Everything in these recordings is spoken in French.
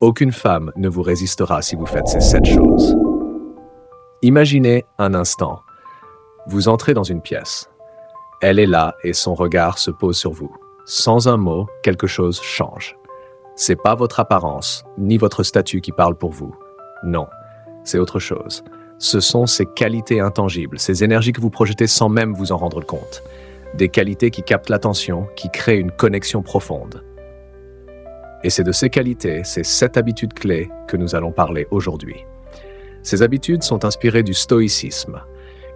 Aucune femme ne vous résistera si vous faites ces 7 choses. Imaginez un instant. Vous entrez dans une pièce. Elle est là et son regard se pose sur vous. Sans un mot, quelque chose change. C'est pas votre apparence, ni votre statut qui parle pour vous. Non, c'est autre chose. Ce sont ces qualités intangibles, ces énergies que vous projetez sans même vous en rendre compte. Des qualités qui captent l'attention, qui créent une connexion profonde. Et c'est de ces qualités, ces 7 habitudes clés que nous allons parler aujourd'hui. Ces habitudes sont inspirées du stoïcisme,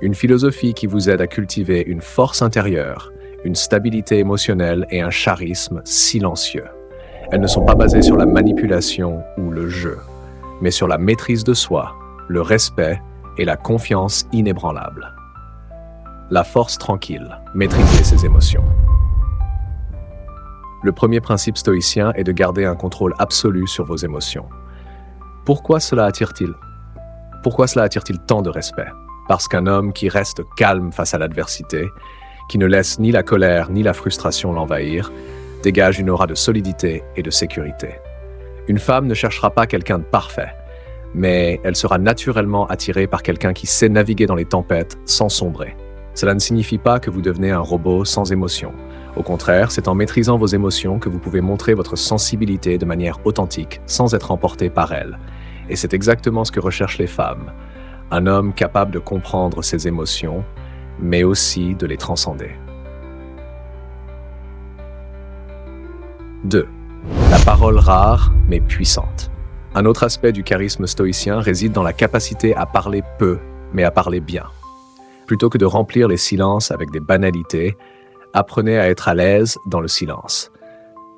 une philosophie qui vous aide à cultiver une force intérieure, une stabilité émotionnelle et un charisme silencieux. Elles ne sont pas basées sur la manipulation ou le jeu, mais sur la maîtrise de soi, le respect et la confiance inébranlable. La force tranquille, maîtriser ses émotions. Le premier principe stoïcien est de garder un contrôle absolu sur vos émotions. Pourquoi cela attire-t-il tant de respect? Parce qu'un homme qui reste calme face à l'adversité, qui ne laisse ni la colère ni la frustration l'envahir, dégage une aura de solidité et de sécurité. Une femme ne cherchera pas quelqu'un de parfait, mais elle sera naturellement attirée par quelqu'un qui sait naviguer dans les tempêtes sans sombrer. Cela ne signifie pas que vous devenez un robot sans émotion. Au contraire, c'est en maîtrisant vos émotions que vous pouvez montrer votre sensibilité de manière authentique, sans être emporté par elles. Et c'est exactement ce que recherchent les femmes. Un homme capable de comprendre ses émotions, mais aussi de les transcender. 2. La parole rare, mais puissante. Un autre aspect du charisme stoïcien réside dans la capacité à parler peu, mais à parler bien. Plutôt que de remplir les silences avec des banalités, apprenez à être à l'aise dans le silence.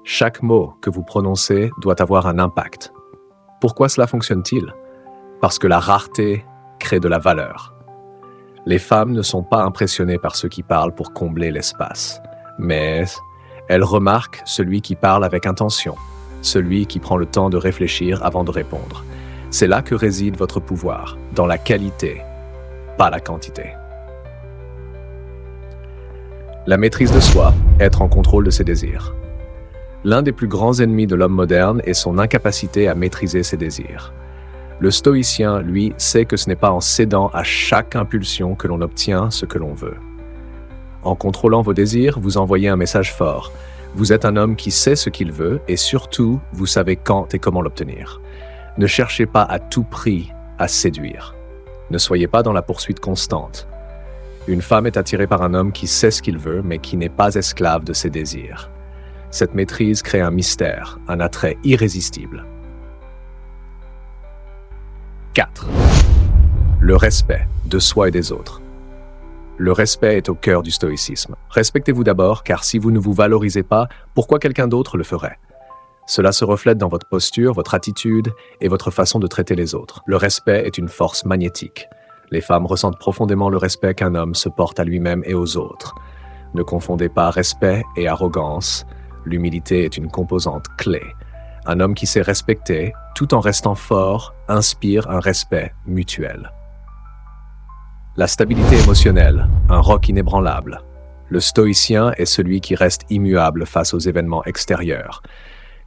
Chaque mot que vous prononcez doit avoir un impact. Pourquoi cela fonctionne-t-il? Parce que la rareté crée de la valeur. Les femmes ne sont pas impressionnées par ceux qui parlent pour combler l'espace, mais elles remarquent celui qui parle avec intention, celui qui prend le temps de réfléchir avant de répondre. C'est là que réside votre pouvoir, dans la qualité, pas la quantité. La maîtrise de soi, être en contrôle de ses désirs. L'un des plus grands ennemis de l'homme moderne est son incapacité à maîtriser ses désirs. Le stoïcien, lui, sait que ce n'est pas en cédant à chaque impulsion que l'on obtient ce que l'on veut. En contrôlant vos désirs, vous envoyez un message fort. Vous êtes un homme qui sait ce qu'il veut et surtout, vous savez quand et comment l'obtenir. Ne cherchez pas à tout prix à séduire. Ne soyez pas dans la poursuite constante. Une femme est attirée par un homme qui sait ce qu'il veut, mais qui n'est pas esclave de ses désirs. Cette maîtrise crée un mystère, un attrait irrésistible. 4. Le respect de soi et des autres. Le respect est au cœur du stoïcisme. Respectez-vous d'abord, car si vous ne vous valorisez pas, pourquoi quelqu'un d'autre le ferait? Cela se reflète dans votre posture, votre attitude et votre façon de traiter les autres. Le respect est une force magnétique. Les femmes ressentent profondément le respect qu'un homme se porte à lui-même et aux autres. Ne confondez pas respect et arrogance. L'humilité est une composante clé. Un homme qui sait respecter, tout en restant fort, inspire un respect mutuel. La stabilité émotionnelle, un roc inébranlable. Le stoïcien est celui qui reste immuable face aux événements extérieurs.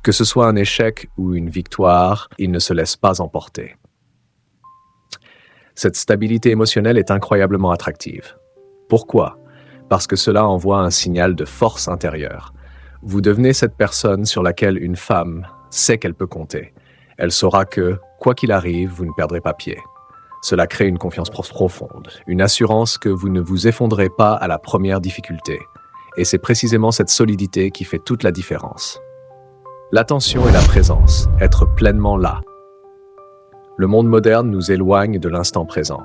Que ce soit un échec ou une victoire, il ne se laisse pas emporter. Cette stabilité émotionnelle est incroyablement attractive. Pourquoi? Parce que cela envoie un signal de force intérieure. Vous devenez cette personne sur laquelle une femme sait qu'elle peut compter. Elle saura que, quoi qu'il arrive, vous ne perdrez pas pied. Cela crée une confiance profonde, une assurance que vous ne vous effondrez pas à la première difficulté. Et c'est précisément cette solidité qui fait toute la différence. L'attention et la présence, être pleinement là. Le monde moderne nous éloigne de l'instant présent.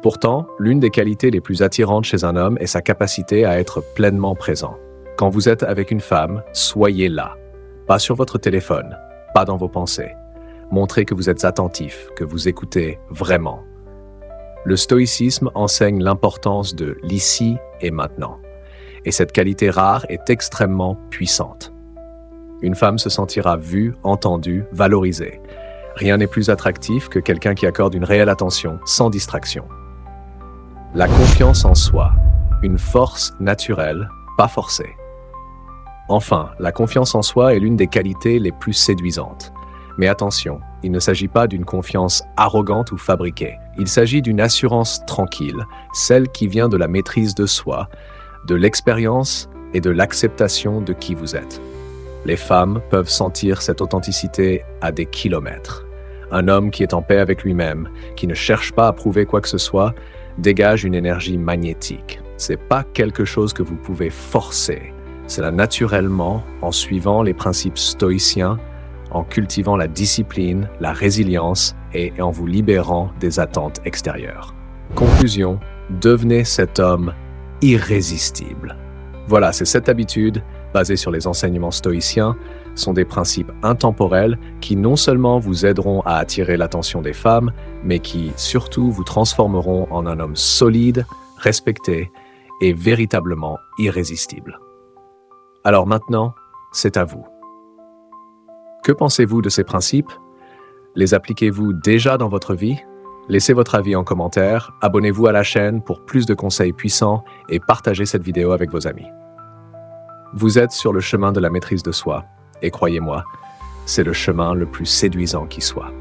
Pourtant, l'une des qualités les plus attirantes chez un homme est sa capacité à être pleinement présent. Quand vous êtes avec une femme, soyez là. Pas sur votre téléphone, pas dans vos pensées. Montrez que vous êtes attentif, que vous écoutez vraiment. Le stoïcisme enseigne l'importance de l'ici et maintenant. Et cette qualité rare est extrêmement puissante. Une femme se sentira vue, entendue, valorisée. Rien n'est plus attractif que quelqu'un qui accorde une réelle attention, sans distraction. La confiance en soi, une force naturelle, pas forcée. Enfin, la confiance en soi est l'une des qualités les plus séduisantes. Mais attention, il ne s'agit pas d'une confiance arrogante ou fabriquée. Il s'agit d'une assurance tranquille, celle qui vient de la maîtrise de soi, de l'expérience et de l'acceptation de qui vous êtes. Les femmes peuvent sentir cette authenticité à des kilomètres. Un homme qui est en paix avec lui-même, qui ne cherche pas à prouver quoi que ce soit, dégage une énergie magnétique. C'est pas quelque chose que vous pouvez forcer. C'est là naturellement en suivant les principes stoïciens, en cultivant la discipline, la résilience et en vous libérant des attentes extérieures. Conclusion, devenez cet homme irrésistible. Voilà, c'est cette habitude, basée sur les enseignements stoïciens, sont des principes intemporels qui non seulement vous aideront à attirer l'attention des femmes, mais qui surtout vous transformeront en un homme solide, respecté et véritablement irrésistible. Alors maintenant, c'est à vous. Que pensez-vous de ces principes? Les appliquez-vous déjà dans votre vie? Laissez votre avis en commentaire, abonnez-vous à la chaîne pour plus de conseils puissants et partagez cette vidéo avec vos amis. Vous êtes sur le chemin de la maîtrise de soi, et croyez-moi, c'est le chemin le plus séduisant qui soit.